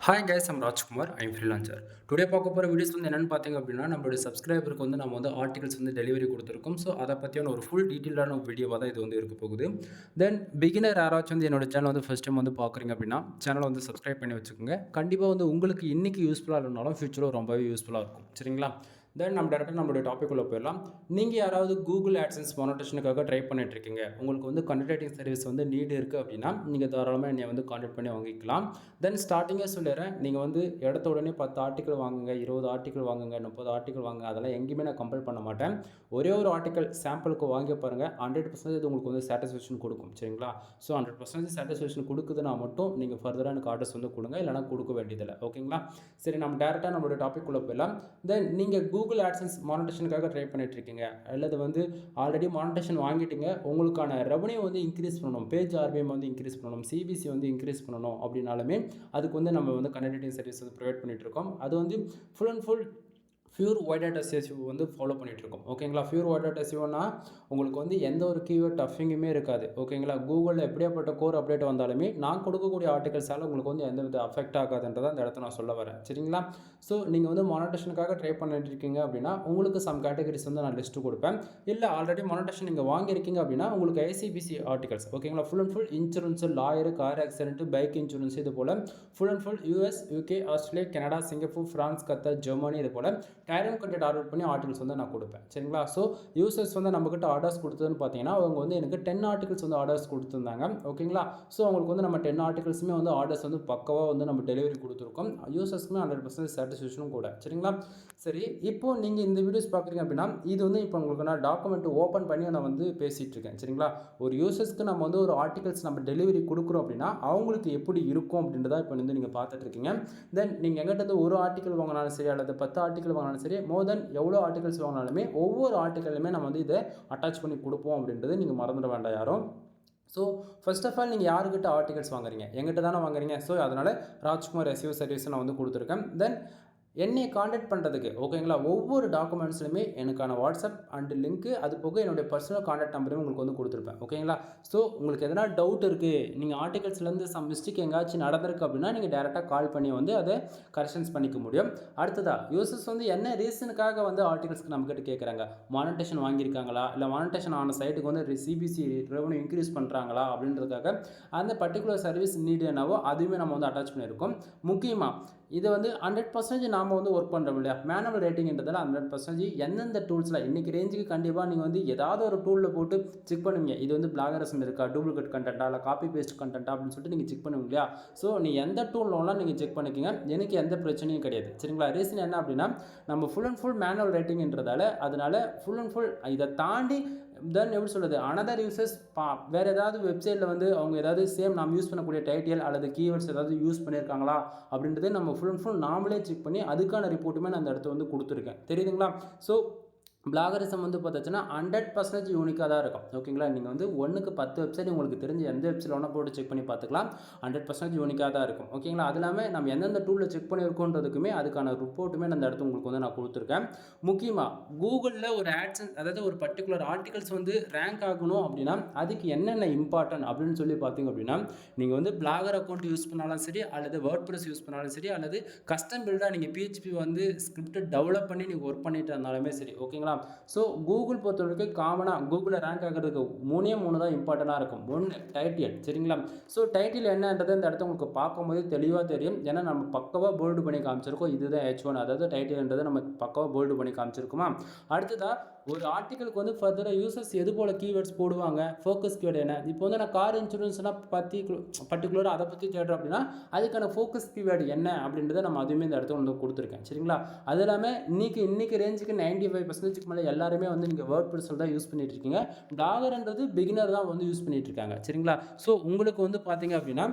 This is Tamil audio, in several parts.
Hi guys, I'm Rajkumar. I'm freelancer. Today பார்க்க போகிற வீடியோஸ் வந்து என்னென்னு பார்த்தீங்க அப்படின்னா, நம்மளுடைய சப்ஸ்கிரைபருக்கு வந்து நம்ம வந்து ஆர்டிகல்ஸ் வந்து டெலிவரி கொடுத்துருக்கோம். ஸோ அதை பற்றியான ஒரு ஃபுல் டீட்டெயிலான ஒரு வீடியோவாக தான் இது வந்து இருக்க போகுது. தென் பிகினர் யாராச்சும் வந்து என்னோட சேனல் வந்து ஃபஸ்ட் டைம் வந்து பார்க்குறீங்க அப்படின்னா, சேனலை வந்து சப்ஸ்கிரைப் பண்ணி வச்சுக்கோங்க. கண்டிப்பாக வந்து உங்களுக்கு இன்றைக்கி யூஸ்ஃபுல்லாக இருந்தாலும் ஃபியூச்சரில் ரொம்பவே யூஸ்ஃபுல்லாக இருக்கும். சரிங்களா? தென் நம்ம டேரெக்டாக நம்மளுடைய டாபிக் உள்ள போயிடலாம். நீங்கள் யாராவது கூகுள் ஆட்சன்ஸ் மானிட்டேஷனுக்காக ட்ரை பண்ணிட்டு இருக்கீங்க, உங்களுக்கு வந்து கண்டென்ட் ரைட்டிங் சர்வீஸ் வந்து நீடு இருக்குது அப்படின்னா, நீங்கள் தாராளமாக என்னை வந்து கான்டாக்ட் பண்ணி வாங்கிக்கலாம். தென் ஸ்டார்டிங்கே சொல்லிடுறேன், நீங்கள் வந்து எடுத்த உடனே 10 ஆர்டிக்கல் வாங்குங்க, 20 ஆர்டிக்கல் வாங்குங்க, 30 ஆர்டிக்கல் வாங்குங்க, அதெல்லாம் எங்கேயுமே நான் கம்பல் பண்ண மாட்டேன். ஒரே ஒரு ஆர்டிக்கல் சாம்பிளுக்கு வாங்கி பாருங்கள், 100% உங்களுக்கு வந்து சாட்டிஸ்ஃபேக்ஷன் கொடுக்கும். சரிங்களா? ஸோ 100% சாட்டிஸ்ஃபேக்ஷன் கொடுக்குதுன்னா மட்டும் நீங்கள் ஃபர்தராக எனக்கு ஆர்டர்ஸ் வந்து கொடுங்க, இல்லைனா கொடுக்க வேண்டியதில்லை. ஓகேங்களா? சரி, நம்ம டேரெக்டாக நம்மளோட டாபிக் உள்ள போயிடலாம். தென் நீங்கள் கூகுள் ஆட்சன்ஸ் மானிட்டேஷனுக்காக ட்ரை பண்ணிட்டு இருக்கீங்க, அல்லது வந்து ஆல்ரெடி மானிட்டேஷன் வாங்கிட்டீங்க, உங்களுக்கான ரெவன்யூ வந்து இன்க்ரீஸ் பண்ணணும், பேஜ் ஆர்பிஎம் வந்து இன்க்ரீஸ் பண்ணணும், சிபிசி வந்து இன்க்ரீஸ் பண்ணணும் அப்படின்னாலுமே அதுக்கு வந்து நம்ம வந்து கண்டென்ட் ரைட்டிங் சர்வீஸ் வந்து ப்ரொவைட் பண்ணிட்டு இருக்கோம். அது வந்து full and full pure white data SEO வந்து ஃபாலோ பண்ணிகிட்ருக்கோம். ஓகேங்களா? பியூர் ஒயிட் டேட்டா எஸ்இஓனா உங்களுக்கு வந்து எந்த ஒரு கீவேர்ட் டஃபிங்குமே இருக்காது. ஓகேங்களா? கூகுளில் எப்படியாப்பட்ட கோர் அப்டேட் வந்தாலுமே நான் கொடுக்கக்கூடிய ஆர்டிகல்ஸால் உங்களுக்கு வந்து எந்த வித அஃபெக்ட் ஆகாதுன்றதை அந்த இடத்த நான் சொல்ல வரேன். சரிங்களா? ஸோ நீங்கள் வந்து மானிட்டேஷனுக்காக ட்ரை பண்ணிட்டு இருக்கீங்க அப்படின்னா, உங்களுக்கு சம் கேட்டகரிஸ் வந்து நான் லிஸ்ட்டு கொடுப்பேன். இல்லை ஆல்ரெடி மானிட்டேஷன் நீங்கள் வாங்கியிருக்கீங்க அப்படின்னா, உங்களுக்கு ஐசிபிசி ஆர்டிகல்ஸ், ஓகேங்களா, full and full insurance, lawyer, car accident, bike insurance, இது போல் full and full US, UK, Australia, Canada, Singapore, France, Qatar, Germany, இது போல் டைரம் கண்டென்ட் ஆர்டர் பண்ணி ஆர்டிகல்ஸ் வந்து நான் கொடுப்பேன். சரிங்களா? ஸோ யூசர்ஸ் வந்து நம்மக்கிட்ட ஆர்டர்ஸ் கொடுத்ததுன்னு பார்த்தீங்கன்னா, அவங்க வந்து எனக்கு 10 ஆர்டிகல்ஸ் வந்து ஆர்டர்ஸ் கொடுத்துருந்தாங்க. ஓகேங்களா? ஸோ அவங்களுக்கு வந்து நம்ம 10 ஆர்டிகல்ஸுமே வந்து ஆர்டர்ஸ் வந்து பக்கவாக வந்து நம்ம டெலிவரி கொடுத்துருக்கோம். யூசர்ஸ்க்குமே 100% சாட்டிஸ்ஃபேக்ஷனும் கூட. சரிங்களா? சரி, இப்போது நீங்கள் இந்த வீடியோஸ் பார்க்குறீங்க அப்படின்னா, இது வந்து இப்போ உங்களுக்கு நான் டாக்குமெண்ட் ஓப்பன் பண்ணி நான் வந்து பேசிகிட்டு இருக்கேன். சரிங்களா? ஒரு யூசர்ஸ்க்கு நம்ம வந்து ஒரு ஆர்டிகல்ஸ் நம்ம டெலிவரி கொடுக்குறோம் அப்படின்னா, அவங்களுக்கு எப்படி இருக்கும் அப்படின்றத இப்போ வந்து நீங்கள் பார்த்துட்டு இருக்கீங்க. தென் நீங்கள் எங்கிட்ட வந்து ஒரு ஆர்டிகல் வாங்கினாலும் சரி, அல்லது 10 ஆர்டிகல் வாங்கினாலும் சரி, மோர் தென் எவ்வளோ ஆர்டிகல்ஸ் வாங்கினாலுமே ஒவ்வொரு ஆர்டிக்கலுமே நம்ம வந்து இதை அட்டாச் பண்ணி கொடுப்போம் அப்படின்றது நீங்கள் மறந்துட வேண்டாம் யாரும். ஸோ ஃபர்ஸ்ட் ஆஃப் ஆல் நீங்கள் யாருக்கிட்ட ஆர்டிகல்ஸ் வாங்குறீங்க? எங்கிட்ட தானே வாங்குறீங்க. ஸோ அதனால் ராஜ்குமார் எஸ்இஓ சர்வீஸ் நான் வந்து கொடுத்துருக்கேன். தென் என்னை காண்டாக்ட் பண்ணுறதுக்கு, ஓகேங்களா, ஒவ்வொரு டாக்குமெண்ட்ஸ்லையுமே எனக்கான வாட்ஸ்அப் அண்ட் லிங்க்கு, அது போக என்னுடைய பர்சனல் காண்டாக்ட் நம்பரையும் உங்களுக்கு வந்து கொடுத்துருப்பேன். ஓகேங்களா? ஸோ உங்களுக்கு எதனா டவுட் இருக்குது, நீங்கள் ஆர்டிகல்ஸ்லேருந்து சம் மிஸ்டேக் எங்கேயாச்சும் நடந்திருக்கு அப்படின்னா, நீங்கள் டேரெக்டாக கால் பண்ணி வந்து அதை கரெக்ஷன்ஸ் பண்ணிக்க முடியும். அடுத்ததாக யூசர்ஸ் வந்து என்ன ரீசனுக்காக வந்து ஆர்டிகல்ஸ்க்கு நம்மக்கிட்ட கேட்குறாங்க? மானிட்டேஷன் வாங்கியிருக்காங்களா, இல்லை மானிட்டேஷன் ஆன சைட்டுக்கு வந்து சிபிசி ரெவன்யூ இன்க்ரீஸ் பண்ணுறாங்களா அப்படின்றதுக்காக அந்த பர்டிகுலர் சர்வீஸ் நீடு என்னவோ அதுவுமே நம்ம வந்து அட்டாச் பண்ணியிருக்கோம். முக்கியமாக இது வந்து 100% நாம் வந்து ஒர்க் பண்ணுறோம் இல்லையா? மேனுவல் ரேட்டிங்ன்றதால 100% எந்தெந்த டூல்ஸில் இன்றைக்கி ரேஞ்சுக்கு கண்டிப்பாக நீங்கள் வந்து ஏதாவது ஒரு டூலில் போட்டு செக் பண்ணுவீங்க. இது வந்து பிளாகரிசம் இருக்கா, டூப்ளிகேட் கண்டென்ட்டா, இல்லை காப்பி பேஸ்ட் கண்டென்ட்டா அப்படின்னு சொல்லிட்டு நீங்கள் செக் பண்ணுவீங்க இல்லையா? ஸோ நீ எந்த டூல்லாம் நீங்கள் செக் பண்ணிக்கோங்க, எனக்கு எந்த பிரச்சனையும் கிடையாது. சரிங்களா? ரீசன் என்ன அப்படின்னா, நம்ம ஃபுல் அண்ட் ஃபுல் மேனுவல் ரேட்டிங்ன்றதால, அதனால ஃபுல் அண்ட் ஃபுல் இதை தாண்டி தென் எப்படி சொல்கிறது, அனதர் யூசர்ஸ் வேறு ஏதாவது வெப்சைட்டில் வந்து அவங்க ஏதாவது சேம் நாம் யூஸ் பண்ணக்கூடிய டைட்டில் அல்லது கீவேர்ட்ஸ் ஏதாவது யூஸ் பண்ணியிருக்காங்களா அப்படின்றத நம்ம ஃபுல் அண்ட் ஃபுல் நாமளே செக் பண்ணி அதுக்கான ரிப்போர்ட்டுமே நான் அந்த இடத்த வந்து கொடுத்துருக்கேன். தெரியுதுங்களா? ஸோ பிளாகரிசம் வந்து பார்த்தாச்சுன்னா 100% யூனிக்காக தான் இருக்கும். ஓகேங்களா? நீங்கள் வந்து 1க்கு 10 வெப்சைட் உங்களுக்கு தெரிஞ்ச எந்த வெப்சைட் ஒன்றா போட்டு செக் பண்ணி பார்த்துக்கலாம். 100% யூனிக்காக தான் இருக்கும். ஓகேங்களா? அது இல்லாமல் நம்ம எந்தெந்த டூலில் செக் பண்ணியிருக்கோன்றதுக்குமே அதுக்கான ரிப்போர்ட்டுமே அந்த இடத்துல உங்களுக்கு வந்து நான் கொடுத்துருக்கேன். முக்கியமாக கூகுளில் ஒரு ஆட்சன்ஸ், அதாவது ஒரு பர்டிகுலர் ஆர்டிகல்ஸ் வந்து ரேங்க் ஆகணும் அப்படின்னா அதுக்கு என்னென்ன இம்பார்ட்டன்ட் அப்படின்னு சொல்லி பார்த்தீங்க அப்படின்னா, நீங்கள் வந்து பிளாகர் அக்கௌண்ட் யூஸ் பண்ணாலும் சரி, அல்லது வேர்ட்பிரஸ் யூஸ் பண்ணாலும் சரி, அல்லது கஸ்டம் பில்டாக நீங்கள் பிஹெச்பி வந்து ஸ்கிரிப்ட் டெவலப் பண்ணி நீங்கள் ஒர்க் பண்ணிட்டு இருந்தாலுமே சரி. ஓகேங்களா? ஸோ கூகுள் பொறுத்தவரைக்கும் காமனாக கூகுளில் ரேங்க் ஆகிறதுக்கு 3 தான் இம்பார்ட்டண்டாக இருக்கும். 1 டைட்டில். சரிங்களா? ஸோ டைட்டில் என்னன்றது இந்த இடத்த உங்களுக்கு பார்க்கும்போது தெளிவாக தெரியும். ஏன்னா நம்ம பக்கவாக போல்டு பண்ணி காமிச்சிருக்கோம். இதுதான் H1, அதாவது டைட்டில்ன்றது நம்ம பக்கவாக போல்டு பண்ணி காமிச்சிருக்குமா. அடுத்ததாக ஒரு ஆர்டிக்கலுக்கு வந்து ஃபர்தராக யூசர்ஸ் எது போல் கீவேர்ட்ஸ் போடுவாங்க, ஃபோக்கஸ் கீவேர்டு என்ன. இப்போ வந்து நான் கார் இன்சூரன்ஸ்னால் பர்டிகுலராக அதை பற்றி தேடுறோம் அப்படின்னா அதுக்கான ஃபோக்கஸ் கீவேர்டு என்ன அப்படின்றத நம்ம அதுவுமே இந்த இடத்துல வந்து கொடுத்துருக்கேன். சரிங்களா? அது இல்லாமல் இன்றைக்கி ரேஞ்சுக்கு 95% மேலே எல்லாருமே வந்து நீங்கள் வேர்ட்பிரஸில் தான் யூஸ் பண்ணிட்டு இருக்கீங்க. பிளாகர்ன்றது பிகினர் தான் வந்து யூஸ் பண்ணிட்டு இருக்காங்க. சரிங்களா? ஸோ உங்களுக்கு வந்து பார்த்தீங்க அப்படின்னா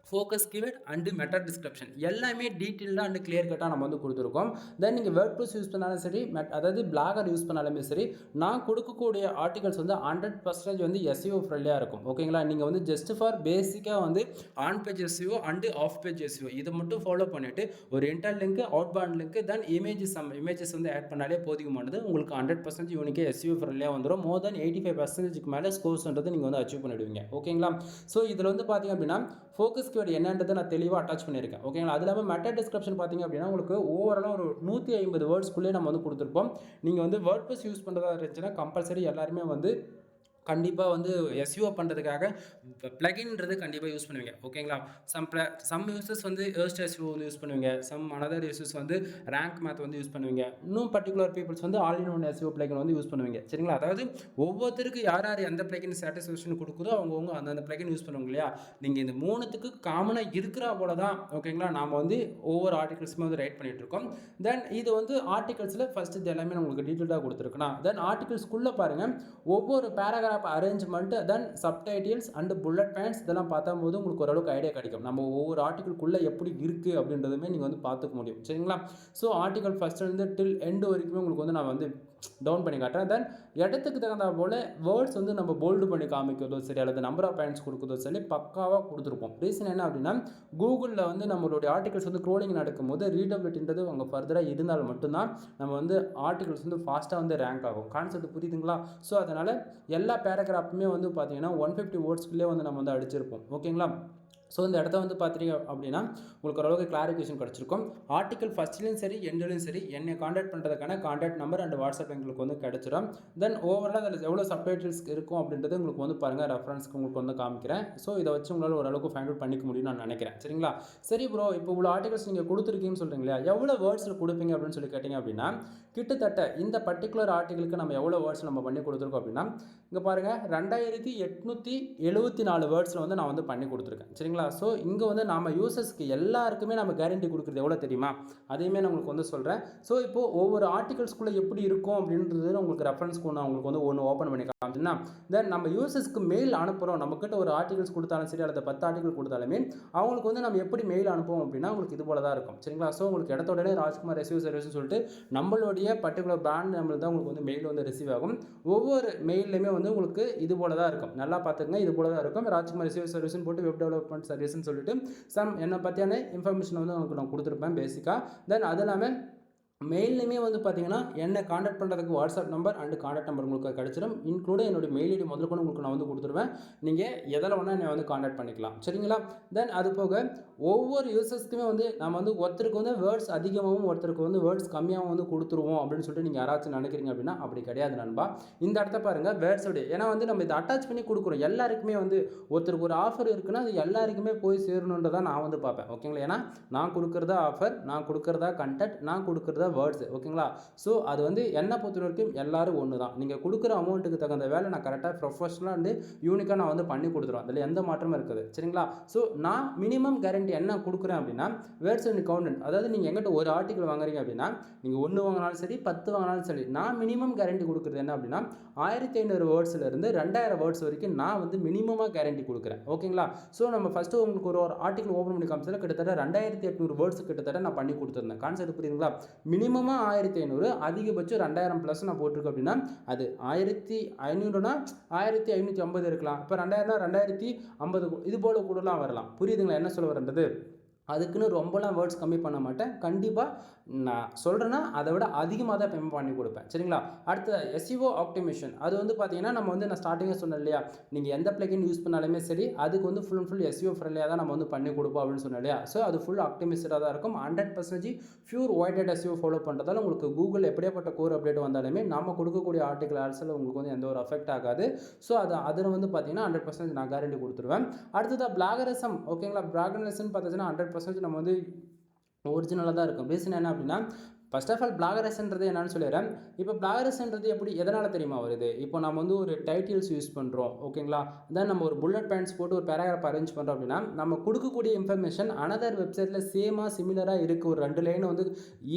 focus keyword and meta description எல்லாமே டீட்டெயில்டாக அண்ட் கிளியர் கட்டாக நம்ம வந்து கொடுத்துருக்கோம். தென் நீங்கள் வேர்ட்பிரஸ் யூஸ் பண்ணாலும் சரி, அதாவது பிளாகர் யூஸ் பண்ணாலுமே சரி, நான் கொடுக்கக்கூடிய ஆர்டிகல்ஸ் வந்து 100% வந்து எஸ்இஓ ஃப்ரெண்ட்லியாக இருக்கும். ஓகேங்களா? நீங்கள் வந்து ஜஸ்ட் ஃபார் பேசிக்காக வந்து on page SEO and off page SEO இதை மட்டும் ஃபாலோ பண்ணிவிட்டு ஒரு inter link, outbound link, then images வந்து ஆட் பண்ணாலே போதுமானது. உங்களுக்கு 100% யூனிக்காக எஸ்இஓ ஃப்ரெண்ட்லியாக வந்துடும். மோர் தென் 85% மேலே ஸ்கோர்ஸ்ன்றது நீங்கள் வந்து அச்சீவ் பண்ணிவிடுவீங்க. ஓகேங்களா? ஸோ இதில் வந்து பார்த்தீங்க அப்படின்னா ஃபோக்கஸ் கீவேர்டு என்னன்றதை நான் தெளிவாக அட்டாச் பண்ணியிருக்கேன். ஓகேங்களா? அது இல்லாமல் மெட்டா டிஸ்கிரிப்ஷன் பார்த்தீங்க அப்படின்னா உங்களுக்கு ஓவராலாக ஒரு 150 வேர்ட்ஸ்க்குள்ளே நம்ம வந்து கொடுத்துருப்போம். நீங்கள் வந்து வேர்ட்ப்ரெஸ் யூஸ் பண்ணுறதா இருந்துச்சுன்னா கம்பல்சரி எல்லாருமே வந்து கண்டிப்பாக வந்து எஸ்இஓ பண்ணுறதுக்காக பிளகின்றது கண்டிப்பாக யூஸ் பண்ணுவீங்க. ஓகேங்களா? சம் யூசர்ஸ் வந்து ஏர்ஸ்ட் எஸ்இஓ வந்து யூஸ் பண்ணுவீங்க. சம் அனதர் யூசர்ஸ் வந்து ரேங்க் மேத் வந்து யூஸ் பண்ணுவீங்க. இன்னும் பர்டிகுலர் பீப்புள்ஸ் வந்து all in one SEO plugin வந்து யூஸ் பண்ணுவீங்க. சரிங்களா? அதாவது ஒவ்வொருத்தருக்கு யார் யார் எந்த பிளகின் சாட்டிஸ்ஃபேக்ஷன் கொடுக்குதோ அவங்கவுங்க அந்த பிளகின் யூஸ் பண்ணுவாங்க இல்லையா? நீங்கள் இந்த 3த்துக்கு காமனாக இருக்கிற போல தான் ஓகேங்களா நாம் வந்து ஒவ்வொரு ஆர்டிகல்ஸுமே வந்து ரைட் பண்ணிகிட்டு இருக்கோம். தென் இது வந்து ஆர்டிகல்ஸில் ஃபஸ்ட்டு இது எல்லாமே உங்களுக்கு டீட்டெயிலாக கொடுத்துருக்குண்ணா. தென் ஆர்டிகல்ஸ்குள்ளே பாருங்கள் ஒவ்வொரு paragraph arrangement then subtitles and bullet points இதெல்லாம் பார்த்தம்போது உங்களுக்கு ஓரளவுக்கு ஐடியா கிடைக்கும். நம்ம ஒவ்வொரு ஆர்டிகல்குள்ளே எப்படி இருக்குது அப்படின்றதுமே நீங்கள் வந்து பார்த்துக்க முடியும். சரிங்களா? ஸோ ஆர்டிகல் ஃபஸ்ட்லேருந்து டில் எண்டு வரைக்குமே உங்களுக்கு வந்து நான் வந்து டவுன் பண்ணி காட்டுறேன். தென் இடத்துக்கு தகுந்த போல் வேர்ட்ஸ் வந்து நம்ம போல்டு பண்ணி காமிக்கிறதோ சரி அல்லது நம்பர் ஆஃப் பாயிண்ட்ஸ் கொடுக்குறதோ சரி பக்காவாக கொடுத்துருப்போம். ரீசன் என்ன அப்படின்னா கூகுளில் வந்து நம்மளுடைய ஆர்டிகல்ஸ் வந்து க்ரோலிங் நடக்கும்போது ரீடபிலிட்டின்றது அவங்க ஃபர்தராக இருந்தால் மட்டும்தான் நம்ம வந்து ஆர்டிகல்ஸ் வந்து ஃபாஸ்ட்டாக வந்து ரேங்க் ஆகும். கான்செப்ட் புரியுதுங்களா? ஸோ அதனால் எல்லா பேராகிராஃபுமே வந்து பார்த்தீங்கன்னா 150 வேர்ட்ஸ்க்குள்ளே வந்து நம்ம வந்து அடிச்சிருப்போம். ஓகேங்களா? ஸோ இந்த இடத்த வந்து பார்த்தீங்க அப்படின்னா உங்களுக்கு ஓரளவுக்கு கிளாரிஃபிகேஷன் கிடச்சிருக்கும். ஆர்டிகல் ஃபஸ்ட்லேயும் சரி எண்ட்லேயும் சரி என்னை காண்டாக்ட் பண்ணுறதுக்கான காண்டாக்ட் நம்பர் அண்ட் வாட்ஸ்அப் எங்களுக்கு வந்து கிடச்சிடும். தென் ஓவரால் அதில் எவ்வளோ சப்டைட்டில்ஸ் இருக்கும் அப்படின்றது உங்களுக்கு வந்து பாருங்கள் ரெஃபரன்ஸ்க்கு உங்களுக்கு வந்து காமிக்கிறேன். ஸோ இதை வச்சு உங்களால் ஓரளவுக்கு ஃபைண்ட் அவுட் பண்ணிக்க முடியும்னு நான் நினைக்கிறேன். சரிங்களா? சரி ப்ரோ, இப்போ இவ்வளோ ஆர்டிகல்ஸ் நீங்கள் கொடுத்துருக்கீங்கன்னு சொல்கிறீங்களா, எவ்வளோ வேர்ட்ஸில் கொடுப்பீங்க அப்படின்னு சொல்லி கேட்டிங்க அப்படின்னா கிட்டத்தட்ட இந்த பர்டிகுலர் ஆர்டிகலுக்கு நம்ம எவ்வளோ வேர்ட்ஸ் நம்ம பண்ணி கொடுத்துருக்கோம் அப்படின்னா இங்கே பாருங்கள் 2874 வேர்ட்ஸில் வந்து நான் வந்து பண்ணி கொடுத்துருக்கேன். சரிங்களா? ஸோ இங்கே வந்து நம்ம யூசர்ஸ்க்கு எல்லாருக்குமே நம்ம கேரண்டி கொடுக்குறது எவ்வளோ தெரியுமா, அதையுமே நான் உங்களுக்கு வந்து சொல்கிறேன். ஸோ இப்போது ஒவ்வொரு ஆர்டிகல்ஸ்குள்ளே எப்படி இருக்கும் அப்படின்றது உங்களுக்கு ரெஃபரன்ஸ்க்கு நான் உங்களுக்கு வந்து ஒன்று ஓப்பன் பண்ணி காமிச்சுன்னா தென் நம்ம யூசர்ஸ்க்கு மெயில் அனுப்புகிறோம். நம்மக்கிட்ட ஒரு ஆர்டிகல்ஸ் கொடுத்தாலும் சரி அல்லது 10 ஆர்டிகல் கொடுத்தாலுமே அவங்களுக்கு வந்து நம்ம எப்படி மெயில் அனுப்புவோம் அப்படின்னா உங்களுக்கு இது போல தான் இருக்கும். சரிங்களா? ஸோ உங்களுக்கு இடத்தோடனே ராஜ்குமார் எஸ்இஓ சர்வீஸ்னு சொல்லிட்டு நம்மளுடைய பர்டிகுலர் பிராண்ட் நம்மளுக்கு தான் உங்களுக்கு வந்து மெயில் வந்து ரிசீவ் ஆகும். ஒவ்வொரு மெயிலுமே வந்து உங்களுக்கு இது போல தான் இருக்கும். நல்லா பார்த்துக்கங்க, இது போல தான் இருக்கும். ராஜ்குமார் எஸ்இஓ சர்வீஸ்னு போட்டு வெப் டெவலப்மெண்ட் சர்வீஸ்னு சொல்லிட்டு என்னை பற்றியான இன்ஃபர்மேஷன் வந்து உங்களுக்கு நான் கொடுத்துருப்பேன் பேசிக்காக. தென் அது இல்லாமல் மெயிலுமே வந்து பார்த்தீங்கன்னா என்னை காண்டாக்ட் பண்ணுறதுக்கு WhatsApp number and contact number உங்களுக்கு கிடச்சிடும். இன்க்ளூட் என்னுடைய மெயில் ஐடி முதல் கொண்டு உங்களுக்கு நான் வந்து கொடுத்துருவேன். நீங்கள் எதில் வேணால் என்னை வந்து காண்டாக்ட் பண்ணிக்கலாம். சரிங்களா? தென் அது போக ஒவ்வொரு யூசர்ஸ்க்குமே வந்து நம்ம வந்து ஒருத்தருக்கு வந்து வேர்ட்ஸ் அதிகமாகவும் ஒருத்தருக்கு வந்து வேர்ட்ஸ் கம்மியாகவும் வந்து கொடுத்துருவோம் அப்படின்னு சொல்லிட்டு நீங்கள் யாராச்சும் நினைக்கிறீங்க அப்படின்னா அப்படி கிடையாது நண்பா. இந்த இடத்த பாருங்கள் வேர்ட்ஸோடைய, ஏன்னா வந்து நம்ம இதை அட்டாச் பண்ணி கொடுக்குறோம் எல்லாருக்குமே வந்து ஒருத்தருக்கு ஒரு ஆஃபர் இருக்குன்னா அது எல்லாருக்குமே போய் சேரணுன்றதான் நான் வந்து பார்ப்பேன். ஓகேங்களா? ஏன்னா நான் கொடுக்குறதா ஆஃபர், நான் கொடுக்குறதா கண்டென்ட், நான் கொடுக்குறதா வேர்ட்ஸ். ஓகேங்களா? ஸோ அது வந்து என்ன பொறுத்த வரைக்கும் எல்லாரும் ஒன்று தான். நீங்கள் கொடுக்குற அமௌண்ட்டுக்கு தகுந்த வேலை நான் கரெக்டாக ப்ரொஃபஷனலாக வந்து யூனிக்காக நான் வந்து பண்ணி கொடுத்துருவேன். அதில் எந்த மாற்றமும் இருக்குது. சரிங்களா? ஸோ நான் மினிமம் கேரண்டி என்ன கொடுக்குறேன் அப்படின்னா வேர்ட்ஸ் அண்ட் கவுண்டன்ட், அதாவது நீங்கள் எங்கிட்ட ஒரு ஆர்டிகல் வாங்குறீங்க அப்படின்னா நீங்கள் 1 வாங்கினாலும் சரி 10 வாங்கினாலும் சரி நான் மினிமம் கேரண்டி கொடுக்குறது என்ன அப்படின்னா 1500 வேர்ட்ஸ்லேருந்து 2000 வேர்ட்ஸ் வரைக்கும் நான் வந்து மினிமமாக கேரண்டி கொடுக்குறேன். ஓகேங்களா? ஸோ நம்ம ஃபஸ்ட்டு உங்களுக்கு ஒரு ஆர்டிகல் ஓப்பன் பண்ணி காமிச்சதில் கிட்டத்தட்ட 2800 வேர்ட்ஸ் கிட்டத்தட்ட நான் பண்ணி கொடுத்துருந்தேன். கான்செப்ட் புரியுதுங்களா? மினிமமாக 1500, அதிகபட்சம் 2000 ப்ளஸ் நான் போட்டிருக்கேன் அப்படின்னா அது 1500னா 1550 இருக்கலாம். இப்போ 2000னா 2050 இது போல் கூடலாம் வரலாம். புரியுதுங்களா என்ன சொல்ல வரன்றது? அதுக்குன்னு ரொம்பலாம் வேர்ட்ஸ் கம்மி பண்ண மாட்டேன். கண்டிப்பாக நான் சொல்கிறேன்னா அதை விட அதிகமாக தான் பேமெண்ட் பண்ணி கொடுப்பேன். சரிங்களா? அடுத்த எஸ்இஓ ஆப்டிமேஷன், அது வந்து பார்த்தீங்கன்னா நம்ம வந்து நான் ஸ்டார்டிங்காக சொன்னேன் இல்லையா, நீங்கள் எந்த பிளகின் யூஸ் பண்ணாலுமே சரி அதுக்கு வந்து ஃபுல் அண்ட் ஃபுல் எஸ்இஓ ஃப்ரெண்ட்லியாக தான் நம்ம வந்து பண்ணி கொடுப்போம் அப்படின்னு சொன்னேன் இல்லையா. ஸோ அது ஃபுல் ஆப்டிமைஸ்டாக தான் இருக்கும். 100% பியூர் ஒயிட் எஸ்இஓ ஃபாலோ பண்ணுறதால உங்களுக்கு கூகுள் எப்படியாப்பட்ட கோர் அப்டேட் வந்தாலுமே நம்ம கொடுக்கக்கூடிய ஆர்டிகல் ஆல்ஸில் உங்களுக்கு வந்து எந்த ஒரு அஃபெக்ட் ஆகாது. ஸோ அதில் வந்து பார்த்தீங்கன்னா 100% நான் கேரண்டி கொடுத்துருவேன். அடுத்ததாக பிளாகரிசம். ஓகேங்களா? பிளாகரிசம் பார்த்தீங்கன்னா 100% நம்ம வந்து ஒரிஜினலாக தான் இருக்கும். ரீசன் என்ன அப்படின்னா ஃபர்ஸ்ட் ஆஃப் ஆல் பிளாகரஸ்ன்றது என்னன்னு சொல்லிடுறேன். இப்போ பிளாகரஸ்ன்றது எப்படி எதனால் தெரியுமா வருது? இப்போ நம்ம வந்து ஒரு டைட்டில்ஸ் யூஸ் பண்ணுறோம். ஓகேங்களா? தென் நம்ம ஒரு புல்லட் பாயிண்ட்ஸ் போட்டு ஒரு பேராகிராஃப் அரேஞ்ச் பண்ணுறோம் அப்படின்னா நம்ம கொடுக்கக்கூடிய இன்ஃபர்மேஷன் அனதர் வெப்சைட்டில் சேமாக சிமிலராக இருக்குது. ஒரு 2 லைன் வந்து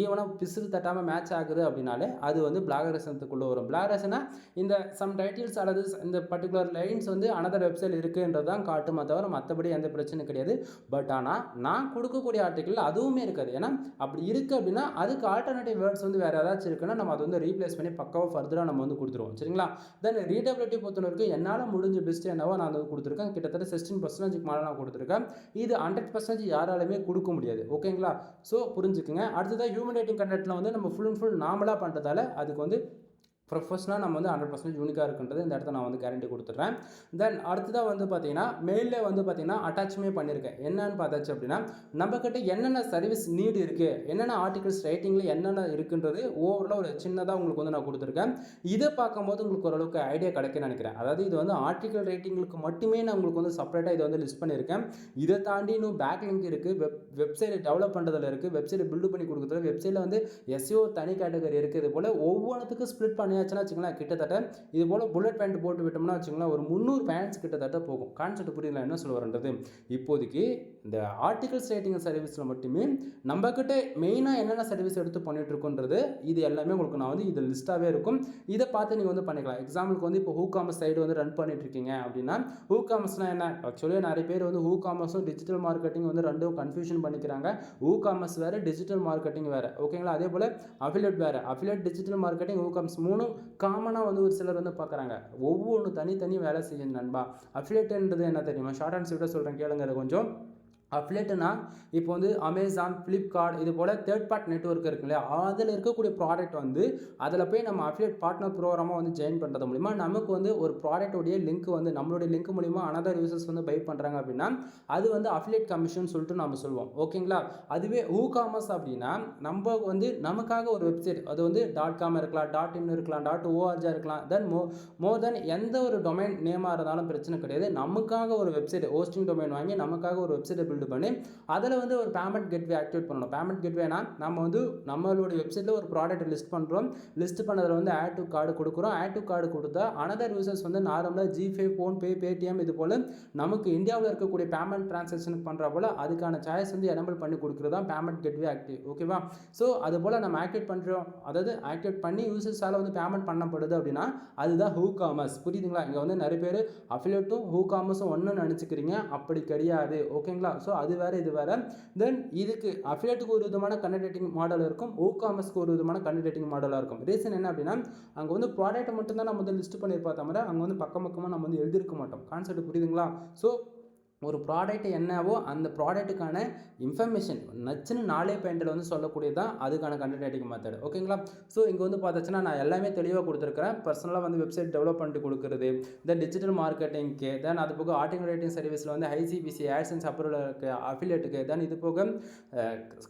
ஈவனாக பிசுறு தட்டாமல் மேட்ச் ஆகுது அப்படின்னாலே அது வந்து பிளாகரசத்துக்குள்ளே வரும். பிளாகரஸ்னா இந்த சம் டைட்டில்ஸ் அல்லது இந்த பர்டிகுலர் லைன்ஸ் வந்து அனதர் வெப்சைட் இருக்குன்றது தான் காட்டுமா தவிர மற்றபடி எந்த பிரச்சனையும் கிடையாது. பட் ஆனால் நான் கொடுக்கக்கூடிய ஆர்டிக்கிள் அதுவுமே இருக்காது. ஏன்னா அப்படி இருக்குது அப்படின்னா அதுக்கு ஆல்டர்னேட்டிவ் வேர்ட்ஸ் வந்து வேறு ஏதாச்சும் இருக்குன்னா நம்ம அதை வந்து ரீப்ளேஸ் பண்ணி பக்காவாக ஃபர்தராக நம்ம வந்து கொடுத்துருவோம். சரிங்களா? தென் ரீடபிலிட்டி பொறுத்தவரைக்கும் என்னால் முடிஞ்ச பெஸ்ட் என்னவோ நான் வந்து கொடுத்துருக்கேன். கிட்டத்தட்ட 16% மேலே நான் கொடுத்துருக்கேன். இது 100% யாராலுமே கொடுக்க முடியாது. ஓகேங்களா? ஸோ புரிஞ்சுக்குங்க. அடுத்ததாக ஹியூமன் ரைட்டிங் கண்டென்ட்டில் வந்து நம்ம ஃபுல் அண்ட் ஃபுல் நார்மலாக பண்ணுறதால அதுக்கு வந்து ப்ரொஃபஷனலாக நம்ம வந்து 100% யூனிக்காக இருக்குன்றது இந்த இடத்த நான் வந்து கேரண்டி கொடுத்துட்றேன். தென் அடுத்ததாக வந்து பார்த்தீங்கன்னா, மெயிலில் வந்து பார்த்தீங்கன்னா அட்டாச்சுமே பண்ணியிருக்கேன். என்னன்னு பார்த்தாச்சு அப்படின்னா, நம்மக்கிட்ட என்னென்ன சர்வீஸ் நீடு இருக்குது, என்னென்ன ஆர்டிகல்ஸ் ரைட்டிங்கில் என்னென்ன இருக்குன்றது ஓவராலாக ஒரு சின்னதாக உங்களுக்கு வந்து நான் கொடுத்துருக்கேன். இதை பார்க்கும்போது உங்களுக்கு ஓரளவுக்கு ஐடியா கிடைக்குன்னு நினைக்கிறேன். அதாவது இது வந்து ஆர்டிகல் ரைட்டிங்களுக்கு மட்டுமே நான் உங்களுக்கு வந்து செப்பரேட்டாக இதை வந்து லிஸ்ட் பண்ணியிருக்கேன். இதை தாண்டி இன்னும் பேக் லிங்க் இருக்குது, வெப்சைட்டை டெவலப் பண்ணுறதுல இருக்குது, வெப்சைட்டை பில்டு பண்ணி கொடுக்குறதுல, வெப்சைட்டில் வந்து எஸ்இஓ தனி கேட்டகரி இருக்குது. இது போல் ஒவ்வொன்றுத்துக்கும் ஸ்ப்ளிட் பண்ணி வச்சுங்களேன். கிட்டத்தட்ட இது போல் புல்லட் பாயிண்ட் போட்டு விட்டோம்னா வச்சுங்களேன், ஒரு 300 பாயிண்ட்ஸ் கிட்டத்தட்ட போகும். கான்செப்ட் புரியல என்ன சொல்ல வரன்றது. இப்போதைக்கு இந்த ஆர்டிகல்ஸ் ரைட்டிங் சர்வீஸில் மட்டுமே நம்மக்கிட்ட மெயினாக என்னென்ன சர்வீஸ் எடுத்து பண்ணிட்டு இருக்கோன்றது இது எல்லாமே உங்களுக்கு நான் வந்து இது லிஸ்ட்டாகவே இருக்கும். இதை பார்த்து நீங்கள் வந்து பண்ணிக்கலாம். எக்ஸாம்பிளுக்கு வந்து இப்போ WooCommerce சைடு வந்து ரன் பண்ணிட்டு இருக்கீங்க அப்படின்னா, WooCommerceனா என்ன? ஆக்சுவலி நிறைய பேர் வந்து WooCommerceம் டிஜிட்டல் மார்க்கெட்டிங் வந்து ரெண்டும் கன்ஃபியூஷன் பண்ணிக்கிறாங்க. WooCommerce வேறு, டிஜிட்டல் மார்க்கெட்டிங் வேறு. ஓகேங்களா? அதே போல் அஃபிலியேட் வேறு. அஃபிலியேட், டிஜிட்டல் மார்க்கெட்டிங், WooCommerce 3 காமனாக வந்து ஒரு சிலர் வந்து பார்க்குறாங்க. ஒவ்வொன்று தனித்தனி வேலை செய்யும் நண்பா. அஃபிலியேட்ன்றது என்ன தெரியுமா? ஷார்ட் அண்ட் ஸ்வீட்டாக சொல்கிறேன் கேளுங்க. அது கொஞ்சம் அஃபிலியேட்னா இப்போ வந்து அமேசான், ஃப்ளிப்கார்ட் இது போல் தேர்ட் பார்ட் நெட்வொர்க் இருக்கு இல்லையா, அதில் இருக்கக்கூடிய ப்ராடக்ட் வந்து அதில் போய் நம்ம அஃபிலியேட் பார்ட்னர் ப்ரோக்ராமாக வந்து ஜாயின் பண்ணுறது மூலிமா நமக்கு வந்து ஒரு ப்ராடக்டோடைய லிங்க் வந்து நம்மளுடைய லிங்க் மூலிமா அனதர் யூசர்ஸ் வந்து பை பண்ணுறாங்க அப்படின்னா அது வந்து அஃபிலியேட் கமிஷன் சொல்லிட்டு நம்ம சொல்லுவோம். ஓகேங்களா? அதுவே WooCommerce அப்படின்னா நம்ம வந்து நமக்காக ஒரு வெப்சைட், அது வந்து .com இருக்கலாம், .in இருக்கலாம், .org இருக்கலாம், தென் மோர் தென் எந்த ஒரு டொமைன் நேமாக இருந்தாலும் பிரச்சனை கிடையாது. நமக்காக ஒரு வெப்சைட் ஹோஸ்டிங் டொமைன் வாங்கி நமக்காக ஒரு வெப்சைட்டை பில்டு பண்ணி அதில் வந்து ஒரு பேமெண்ட் கேட்வே ஆக்டிவேட் பண்ணணும். பேமெண்ட் கேட்வேனா நம்ம வந்து நம்மளுடைய வெப்சைட்டில் ஒரு ப்ராடக்ட் லிஸ்ட் பண்ணுறோம். லிஸ்ட் பண்ணதில் வந்து ஆட் டு கார்டு கொடுக்குறோம். ஆட் டு கார்டு கொடுத்தா அனதர் யூசர்ஸ் வந்து நார்மலாக ஜிபே, ஃபோன்பே, பேடிஎம் இது போல் நமக்கு இந்தியாவில் இருக்கக்கூடிய பேமெண்ட் டிரான்சாக்ஷனுக்கு பண்ணுற போல் அதுக்கான சாய்ஸ் வந்து எனபிள் பண்ணி கொடுக்குறது தான் பேமெண்ட் கேட்வே ஆக்டிவ். ஓகேவா? ஸோ அது போல் நம்ம ஆக்டிவேட் பண்ணுறோம். அதாவது ஆக்டிவேட் பண்ணி யூசர்ஸால் வந்து பேமெண்ட் பண்ணப்படுது அப்படின்னா அதுதான் WooCommerce. புரியுதுங்களா? இங்கே வந்து நிறைய பேர் அஃபிலியேட்டும் WooCommerceம் ஒன்று நினச்சிக்கிறீங்க. அப்படி கிடையாது. ஓகேங்களா? ஸோ அது வேறு இது வேறு. தென் இதுக்கு அஃபிலியேட்டுக்கு ஒரு விதமான கண்டென்ட் ரைட்டிங் மாடல் இருக்கும், WooCommerceக்கு ஒரு விதமான கண்டென்ட் ரைட்டிங் மாடலாக இருக்கும். ரீசன் என்ன அப்படின்னா அங்கே வந்து ப்ராடக்ட்டை மட்டும்தான் நம்ம வந்து லிஸ்ட் பண்ணியிருப்பா தவிர அங்கே வந்து பக்கமாக நம்ம வந்து எழுதியிருக்க மாட்டோம். கான்செப்ட் புரியுதுங்களா? ஸோ ஒரு ப்ராடக்ட் என்னவோ அந்த ப்ராடக்ட்டுக்கான இன்ஃபர்மேஷன் நச்சுன்னு 4 பாயிண்டில் வந்து சொல்லக்கூடியது தான் அதுக்கான கண்டென்ட் ரைட்டிங் மெத்தட். ஓகேங்களா? ஸோ இங்கே வந்து பார்த்தாச்சுன்னா நான் எல்லாமே தெளிவாக கொடுத்துருக்கிறேன். பர்சனலாக வந்து வெப்சைட் டெவலப் பண்ணிட்டு கொடுக்குறது, தென் டிஜிட்டல் மார்க்கெட்டிங்க்கு, தென் அது போக ஆர்டிகல் ரைட்டிங் சர்வீஸில் வந்து ஐசிபிசி ஆட்சன்ஸ் அப்ரூவலுக்கு, அஃபிலியேட்டுக்கு, தென் இது போக